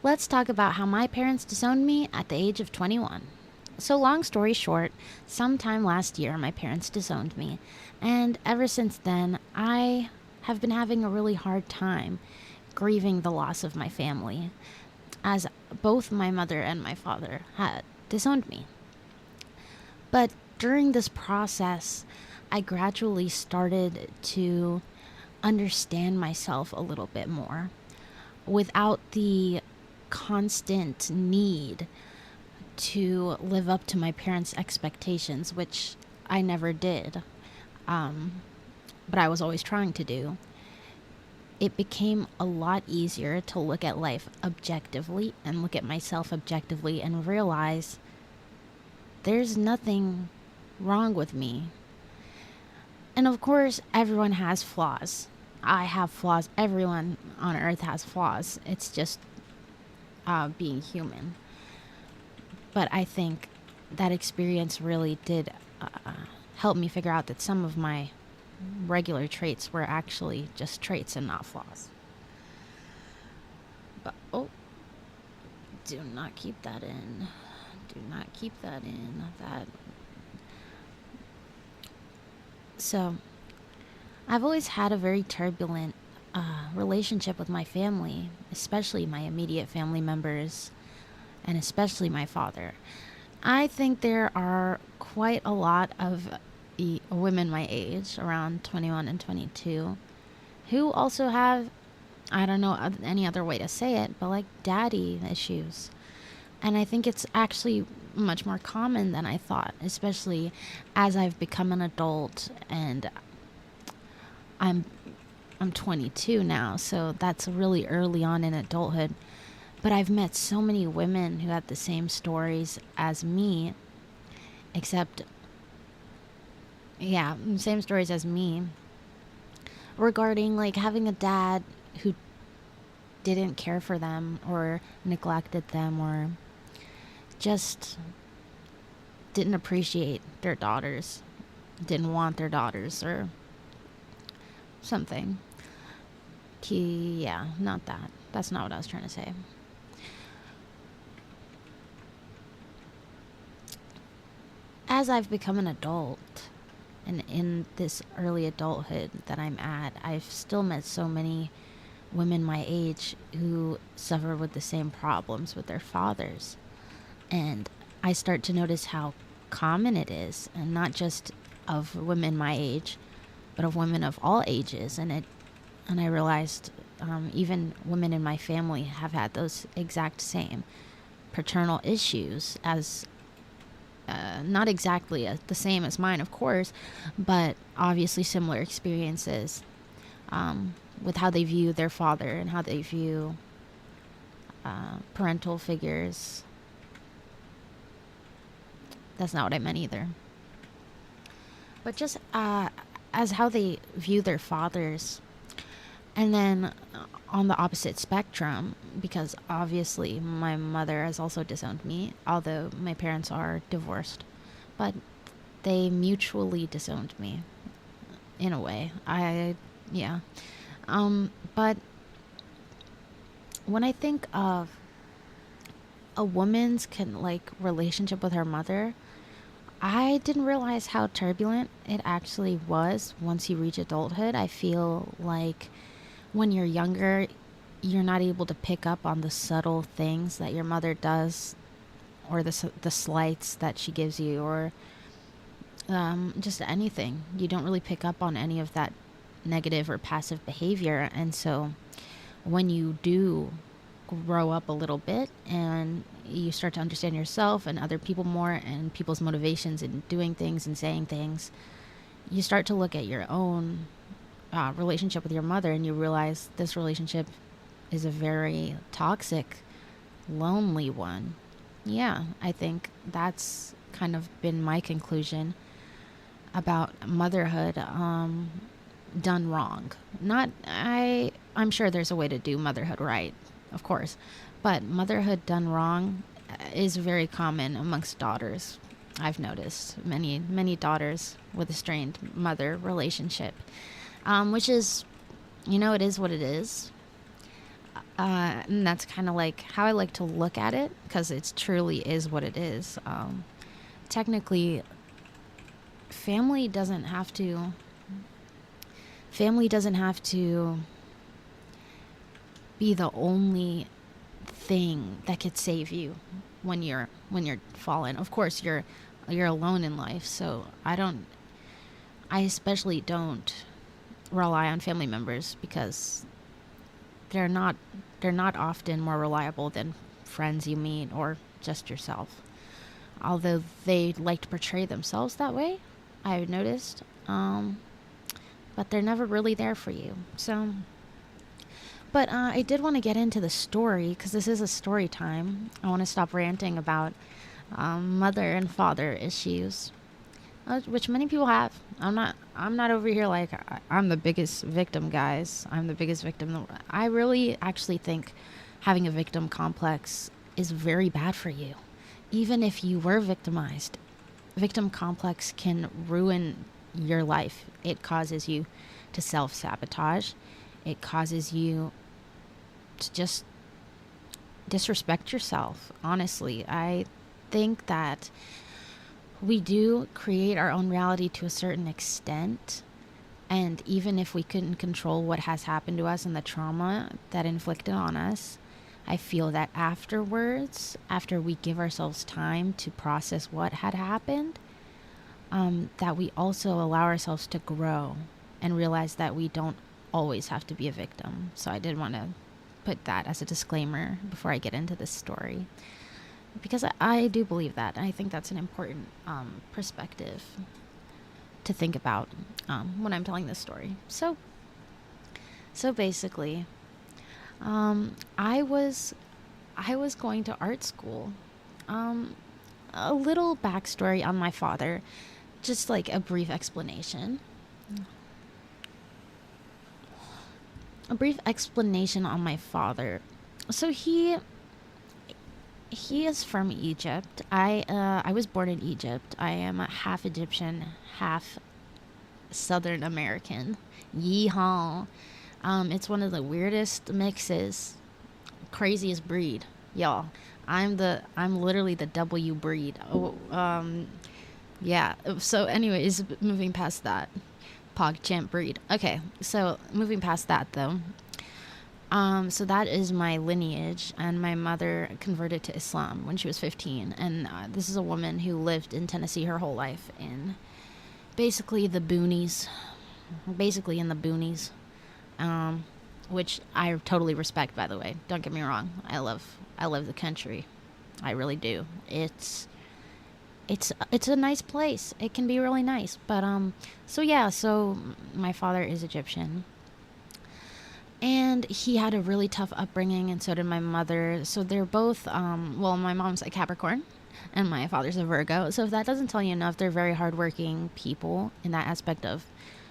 Let's talk about how my parents disowned me at the age of 21. So, long story short, sometime last year, my parents disowned me. And ever since then, I have been having a really hard time grieving the loss of my family, as both my mother and my father had disowned me. But during this process, I gradually started to understand myself a little bit more without the constant need to live up to my parents' expectations, which I never did, but I was always trying to do. It became a lot easier to look at life objectively and look at myself objectively and realize there's nothing wrong with me. And of course, everyone has flaws. I have flaws. Everyone on earth has flaws. It's just being human. But I think that experience really did help me figure out that some of my regular traits were actually just traits and not flaws. But, oh, do not keep that in. Do not keep that in. So, I've always had a very turbulent relationship with my family, especially my immediate family members, and especially my father. I think there are quite a lot of women my age, around 21 and 22, who also have, I don't know any other way to say it, but like daddy issues. And I think it's actually much more common than I thought, especially as I've become an adult and I'm 22 now, so that's really early on in adulthood. But I've met so many women who had the same stories as me, except, yeah, same stories as me, regarding like having a dad who didn't care for them or neglected them or just didn't appreciate their daughters, didn't want their daughters or something. Yeah, not that. That's not what I was trying to say. As I've become an adult and in this early adulthood that I'm at, I've still met so many women my age who suffer with the same problems with their fathers. And I start to notice how common it is, and not just of women my age, but of women of all ages. And I realized even women in my family have had those exact same paternal issues as not exactly the same as mine, of course, but obviously similar experiences with how they view their father and how they view parental figures. That's not what I meant either. But just as how they view their fathers. And then on the opposite spectrum, because obviously my mother has also disowned me, although my parents are divorced, but they mutually disowned me in a way. Yeah. But when I think of a woman's relationship with her mother, I didn't realize how turbulent it actually was once you reach adulthood. I feel like when you're younger, you're not able to pick up on the subtle things that your mother does, or the slights that she gives you, or just anything. You don't really pick up on any of that negative or passive behavior. And so when you do grow up a little bit and you start to understand yourself and other people more and people's motivations in doing things and saying things, you start to look at your own relationship with your mother, and you realize this relationship is a very toxic, lonely one. Yeah, I think that's kind of been my conclusion about motherhood done wrong. I'm sure there's a way to do motherhood right, of course, but motherhood done wrong is very common amongst daughters. I've noticed many daughters with a strained mother relationship, which is, it is what it is. And that's kind of like how I like to look at it, because it truly is what it is. Technically, family doesn't have to. Family doesn't have to be the only thing that could save you when you're fallen. Of course, you're alone in life, so I especially don't rely on family members, because they're not they're not often more reliable than friends you meet or just yourself. Although they like to portray themselves that way, I've noticed. But they're never really there for you. So, but I did want to get into the story, because this is a story time. I want to stop ranting about mother and father issues, which many people have. I'm not over here like I'm the biggest victim, guys. I'm the biggest victim. I really actually think having a victim complex is very bad for you. Even if you were victimized, victim complex can ruin your life. It causes you to self-sabotage. It causes you to just disrespect yourself. Honestly, I think that we do create our own reality to a certain extent. And even if we couldn't control what has happened to us and the trauma that inflicted on us, I feel that afterwards, after we give ourselves time to process what had happened, that we also allow ourselves to grow and realize that we don't always have to be a victim. So I did want to put that as a disclaimer before I get into this story, because I do believe that. I think that's an important perspective to think about when I'm telling this story. So basically, I was going to art school. A little backstory on my father, just like a brief explanation. A brief explanation on my father. So he is from Egypt. I was born in Egypt. I am a half Egyptian, half Southern American. Yeehaw. It's one of the weirdest mixes, craziest breed, y'all. I'm literally the W breed. Yeah. So, anyways, moving past that, PogChamp breed. Okay, so moving past that though. So that is my lineage, and my mother converted to Islam when she was 15, and this is a woman who lived in Tennessee her whole life in basically the boonies, basically in the boonies, which I totally respect, by the way. Don't get me wrong. I love the country. I really do. It's a nice place. It can be really nice. But so my father is Egyptian. And he had a really tough upbringing, and so did my mother. So they're both my mom's a Capricorn and my father's a Virgo. So if that doesn't tell you enough, they're very hardworking people in that aspect of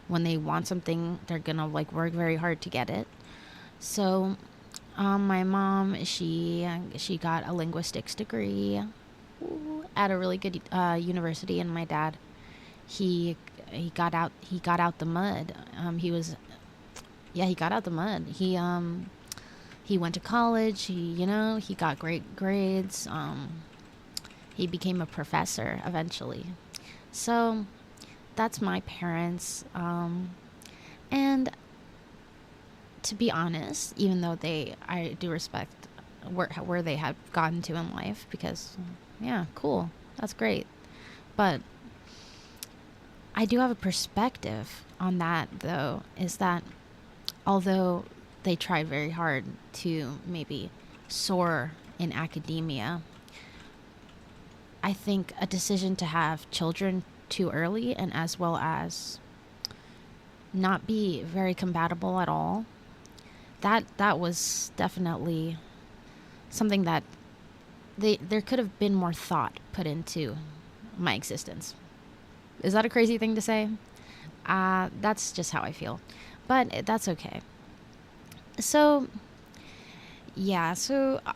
when they want something, they're gonna like work very hard to get it. So my mom, she got a linguistics degree at a really good university, and my dad, he got out the mud. He got out the mud. He went to college. He got great grades. He became a professor eventually. So that's my parents. And to be honest, even though I do respect where they have gotten to in life, because yeah, cool, that's great. But I do have a perspective on that, though, is that although they tried very hard to maybe soar in academia, I think a decision to have children too early, and as well as not be very compatible at all, that was definitely something that there could have been more thought put into my existence. Is that a crazy thing to say? That's just how I feel. But that's okay. So, yeah,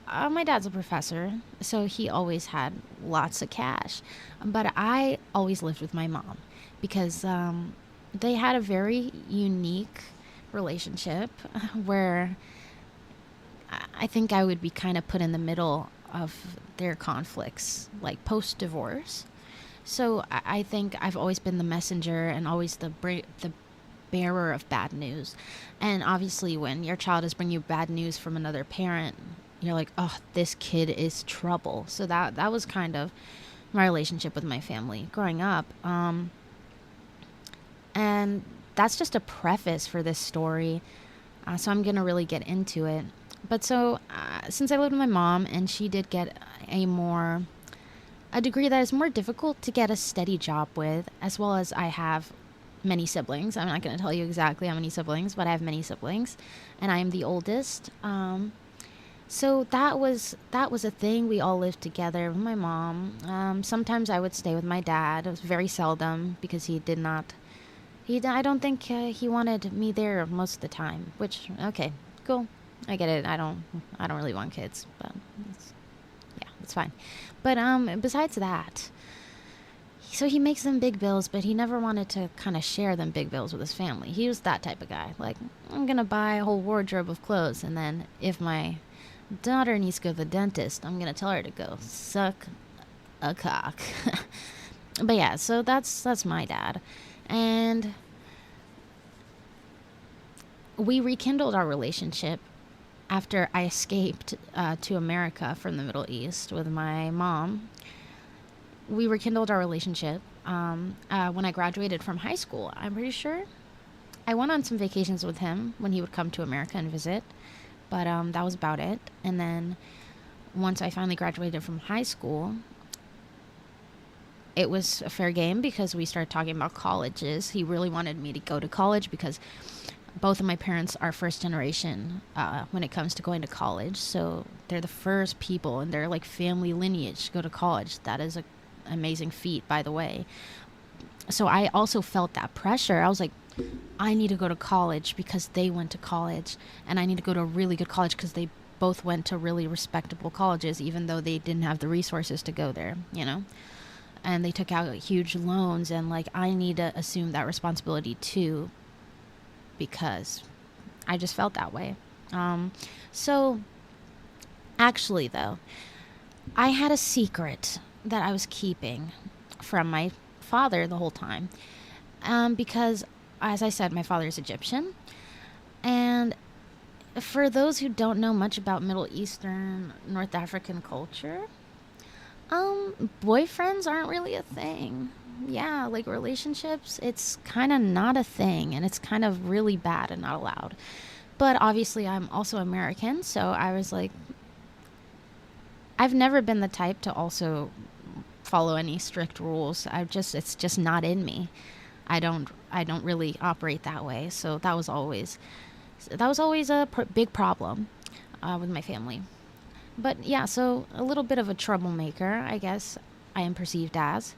my dad's a professor, so he always had lots of cash. But I always lived with my mom because they had a very unique relationship where I think I would be kind of put in the middle of their conflicts, like post divorce. So I think I've always been the messenger and always the bearer of bad news. And obviously, when your child is bringing you bad news from another parent, you're like, oh, this kid is trouble. So that was kind of my relationship with my family growing up. And that's just a preface for this story. So I'm going to really get into it. But so, since I lived with my mom, and she did get a degree that is more difficult to get a steady job with, as well as I have many siblings. I'm not going to tell you exactly how many siblings, but I have many siblings, and I am the oldest. So that was a thing. We all lived together with my mom. Sometimes I would stay with my dad. It was very seldom because he did not. I don't think he wanted me there most of the time. Which, okay, cool. I get it. I don't really want kids, but it's fine. But besides that, so he makes them big bills, but he never wanted to kind of share them big bills with his family. He was that type of guy. Like, I'm gonna buy a whole wardrobe of clothes, and then if my daughter needs to go to the dentist, I'm gonna tell her to go suck a cock. But yeah, so that's my dad, and we rekindled our relationship after I escaped to America from the Middle East with my mom. We rekindled our relationship when I graduated from high school. I'm pretty sure I went on some vacations with him when he would come to America and visit, but that was about it. And then once I finally graduated from high school, it was a fair game because we started talking about colleges. He really wanted me to go to college because both of my parents are first generation when it comes to going to college. So they're the first people in their like family lineage to go to college. That is an amazing feat, by the way. So I also felt that pressure. I was like, I need to go to college because they went to college, and I need to go to a really good college because they both went to really respectable colleges, even though they didn't have the resources to go there, and they took out huge loans, and like I need to assume that responsibility too, because I just felt that way. So actually though, I had a secret that I was keeping from my father the whole time, because as I said, my father is Egyptian, and for those who don't know much about Middle Eastern, North African culture, boyfriends aren't really a thing. Yeah, like relationships, it's kind of not a thing, and it's kind of really bad and not allowed. But obviously, I'm also American, so I was like, I've never been the type to also follow any strict rules. It's just not in me. I don't really operate that way. So that was always a big problem with my family. But yeah, so a little bit of a troublemaker, I guess I am perceived as.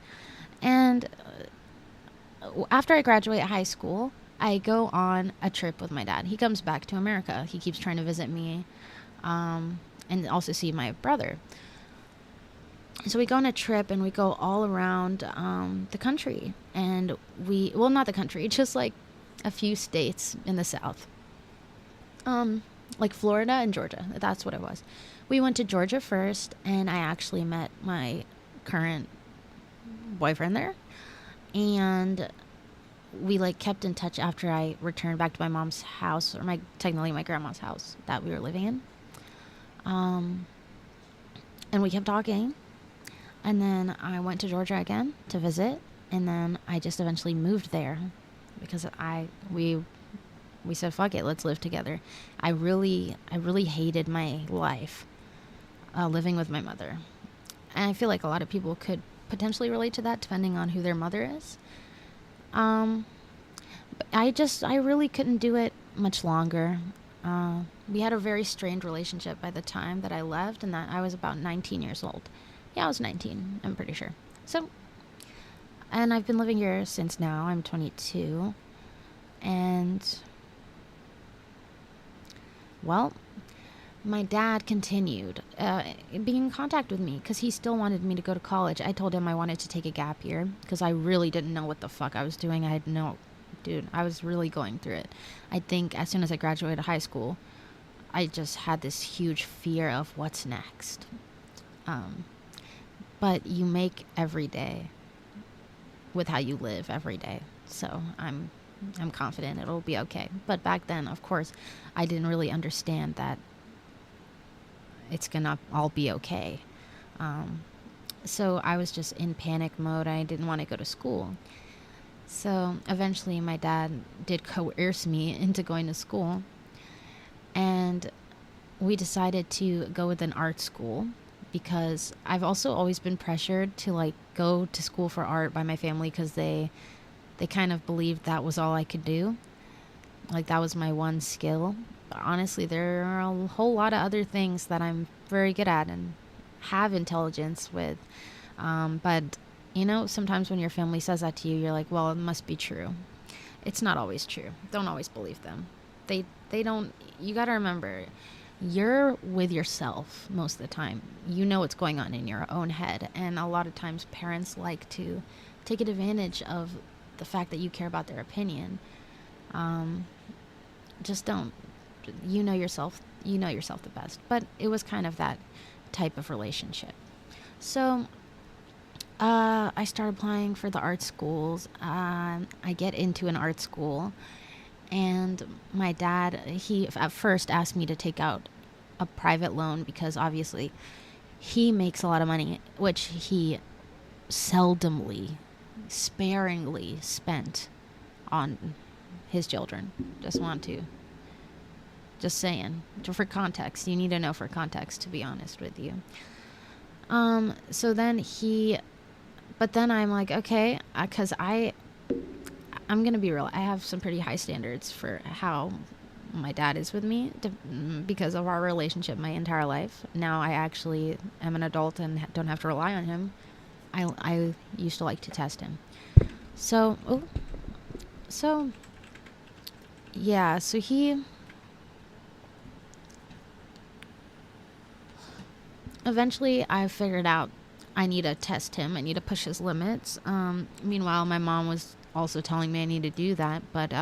And after I graduate high school, I go on a trip with my dad. He comes back to America. He keeps trying to visit me, and also see my brother. So we go on a trip, and we go all around the country. And not the country, just like a few states in the South. Like Florida and Georgia. That's what it was. We went to Georgia first, and I actually met my current boyfriend there. And we like kept in touch after I returned back to my mom's house, or technically my grandma's house that we were living in. And we kept talking. And then I went to Georgia again to visit, and then I just eventually moved there because we said, fuck it, let's live together. I really hated my life living with my mother. And I feel like a lot of people could potentially relate to that depending on who their mother is. But I really couldn't do it much longer. We had a very strained relationship by the time that I left, and that I was about 19 years old. Yeah, I was 19, I'm pretty sure. So, and I've been living here since now. I'm 22. And, well, my dad continued being in contact with me because he still wanted me to go to college. I told him I wanted to take a gap year because I really didn't know what the fuck I was doing. I was really going through it. I think as soon as I graduated high school, I just had this huge fear of what's next. Um, but you make every day with how you live every day. So I'm confident it'll be okay. But back then, of course, I didn't really understand that it's gonna all be okay. Um, so I was just in panic mode. I didn't want to go to school. So eventually, my dad did coerce me into going to school, and we decided to go with an art school because I've also always been pressured to like go to school for art by my family because they kind of believed that was all I could do. Like that was my one skill. But honestly, there are a whole lot of other things that I'm very good at and have intelligence with. But sometimes when your family says that to you, you're like, well, it must be true. It's not always true. Don't always believe them. They don't. You got to remember, you're with yourself most of the time. You know what's going on in your own head, and a lot of times parents like to take advantage of the fact that you care about their opinion. Just don't. You know yourself. You know yourself the best. But it was kind of that type of relationship. So I started applying for the art schools. I get into an art school, and my dad, he at first asked me to take out a private loan because obviously he makes a lot of money, which he seldomly, sparingly spent on his children. Just saying. For context, you need to know for context, to be honest with you. So then but then I'm like, okay, because I'm going to be real. I have some pretty high standards for how my dad is with me because of our relationship my entire life. Now I actually am an adult and don't have to rely on him. I used to like to test him. So he eventually I figured out I need to test him. I need to push his limits. Meanwhile, my mom was also telling me I need to do that, but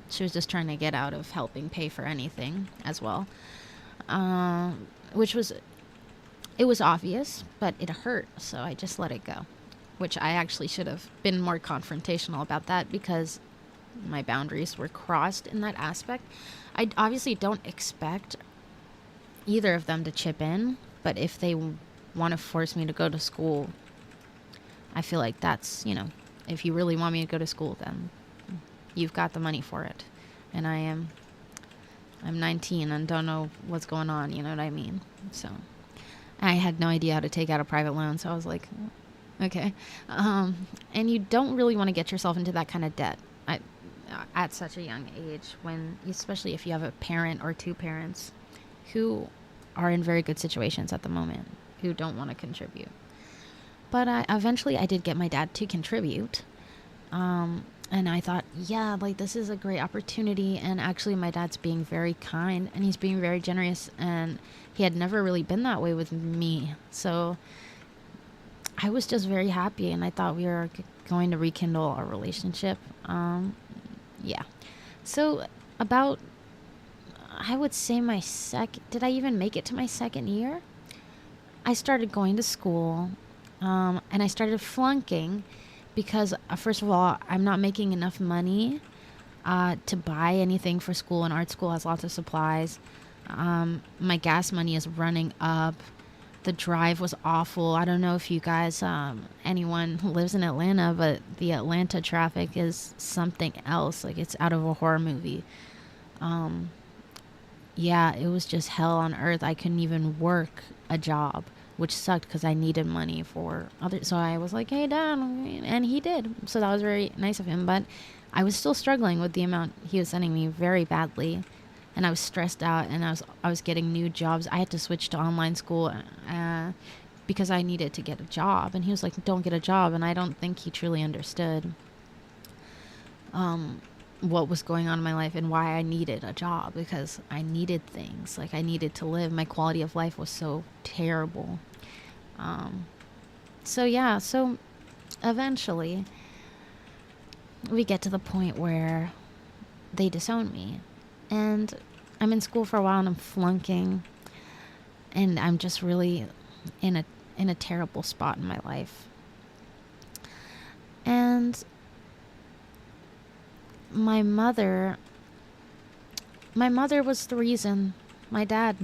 she was just trying to get out of helping pay for anything as well. It was obvious, but it hurt, so I just let it go. Which I actually should have been more confrontational about that because my boundaries were crossed in that aspect. I obviously don't expect either of them to chip in, but if they want to force me to go to school, I feel like that's, if you really want me to go to school, then you've got the money for it. And I'm 19 and don't know what's going on, you know what I mean? So I had no idea how to take out a private loan, so I was like, okay. And you don't really want to get yourself into that kind of debt at such a young age, especially if you have a parent or two parents who are in very good situations at the moment, who don't want to contribute. But eventually I did get my dad to contribute. And I thought, yeah, like this is a great opportunity. And actually my dad's being very kind and he's being very generous. And he had never really been that way with me. So I was just very happy. And I thought we were going to rekindle our relationship. Yeah. So about, I would say did I even make it to my second year? I started going to school, and I started flunking because, first of all, I'm not making enough money to buy anything for school, and art school has lots of supplies. My gas money is running up. The drive was awful. I don't know if you guys, anyone who lives in Atlanta, but the Atlanta traffic is something else. Like, it's out of a horror movie. Yeah, it was just hell on earth. I couldn't even work a job, which sucked because I needed money for others. So I was like, hey, Dad, and he did. So that was very nice of him. But I was still struggling with the amount he was sending me very badly. And I was stressed out, and I was getting new jobs. I had to switch to online school because I needed to get a job. And he was like, don't get a job. And I don't think he truly understood what was going on in my life and why I needed a job, because I needed things. Like, I needed to live. My quality of life was so terrible. So eventually we get to the point where they disown me. And I'm in school for a while and I'm flunking, and I'm just really in a terrible spot in my life. And my mother was the reason. My dad,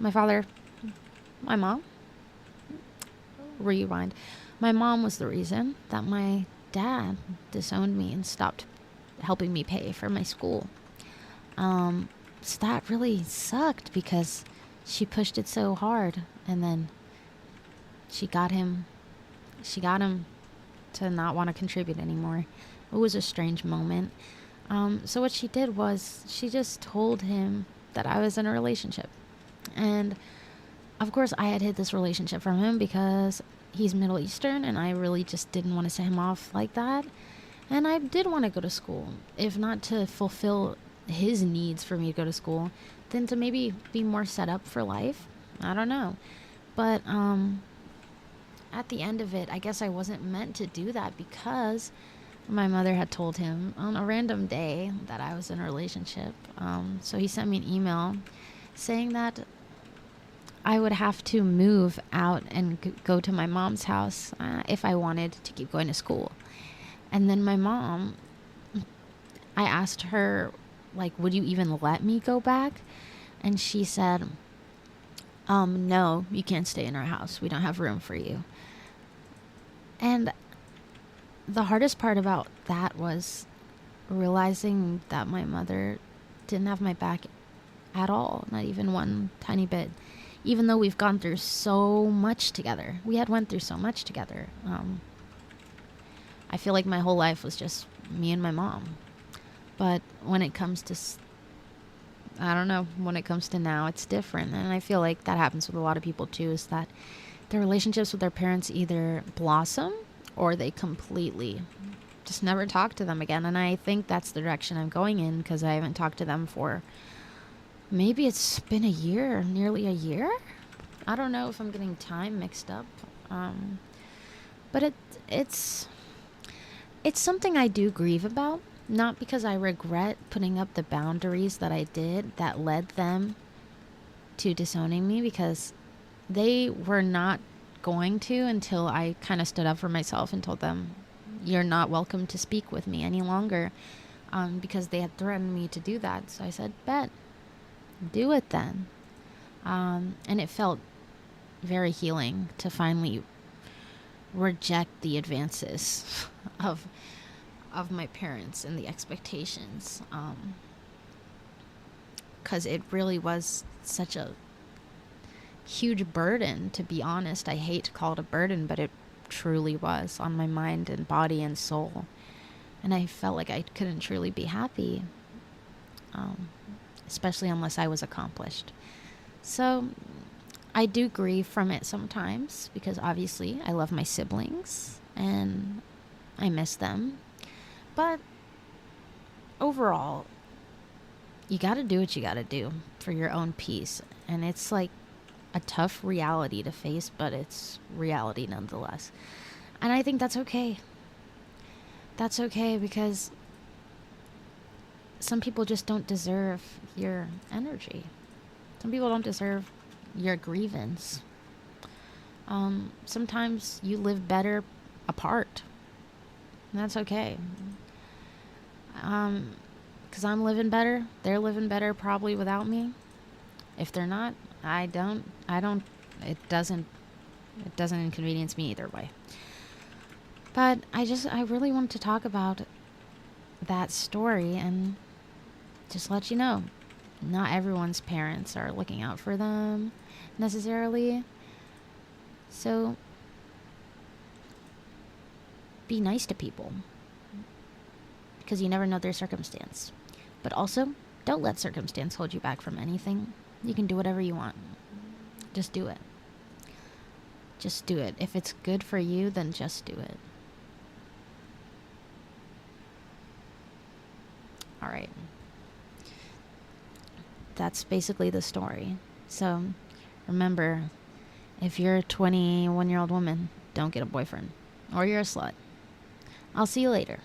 my father, my mom, rewind. My mom was the reason that my dad disowned me and stopped helping me pay for my school. So that really sucked because she pushed it so hard, and then she got him to not want to contribute anymore. It was a strange moment. So what she did was she just told him that I was in a relationship. And of course I had hid this relationship from him because he's Middle Eastern and I really just didn't want to set him off like that. And I did want to go to school, if not to fulfill his needs for me to go to school, then to maybe be more set up for life. I don't know. But at the end of it, I guess I wasn't meant to do that because my mother had told him on a random day that I was in a relationship. So he sent me an email saying that I would have to move out and go to my mom's house if I wanted to keep going to school. And then my mom, I asked her, like, would you even let me go back? And she said, no, you can't stay in our house. We don't have room for you. And the hardest part about that was realizing that my mother didn't have my back at all, not even one tiny bit. Even though we've gone through so much together. We had went through so much together. I feel like my whole life was just me and my mom. But when it comes to, I don't know, when it comes to now, it's different. And I feel like that happens with a lot of people too, is that their relationships with their parents either blossom or they completely just never talk to them again. And I think that's the direction I'm going in because I haven't talked to them for maybe it's been a year, nearly a year. I don't know if I'm getting time mixed up. But it's something I do grieve about. Not because I regret putting up the boundaries that I did that led them to disowning me, because they were not going to until I kind of stood up for myself and told them, you're not welcome to speak with me any longer, because they had threatened me to do that. So I said, bet, do it then. And it felt very healing to finally reject the advances of my parents and the expectations, because it really was such a huge burden, to be honest. I hate to call it a burden, but it truly was on my mind and body and soul, and I felt like I couldn't truly be happy, especially unless I was accomplished. So I do grieve from it sometimes because obviously I love my siblings and I miss them. But overall, you got to do what you got to do for your own peace. And it's like a tough reality to face, but it's reality nonetheless. And I think that's okay. That's okay because some people just don't deserve your energy. Some people don't deserve your grievance. Sometimes you live better apart. And that's okay. Because I'm living better. They're living better probably without me. If they're not, it doesn't inconvenience me either way. But I really wanted to talk about that story and just let you know, not everyone's parents are looking out for them necessarily. So be nice to people because you never know their circumstance. But also, don't let circumstance hold you back from anything. You can do whatever you want. Just do it. Just do it. If it's good for you, then just do it. All right. That's basically the story. So remember, if you're a 21-year-old woman, don't get a boyfriend. Or you're a slut. I'll see you later.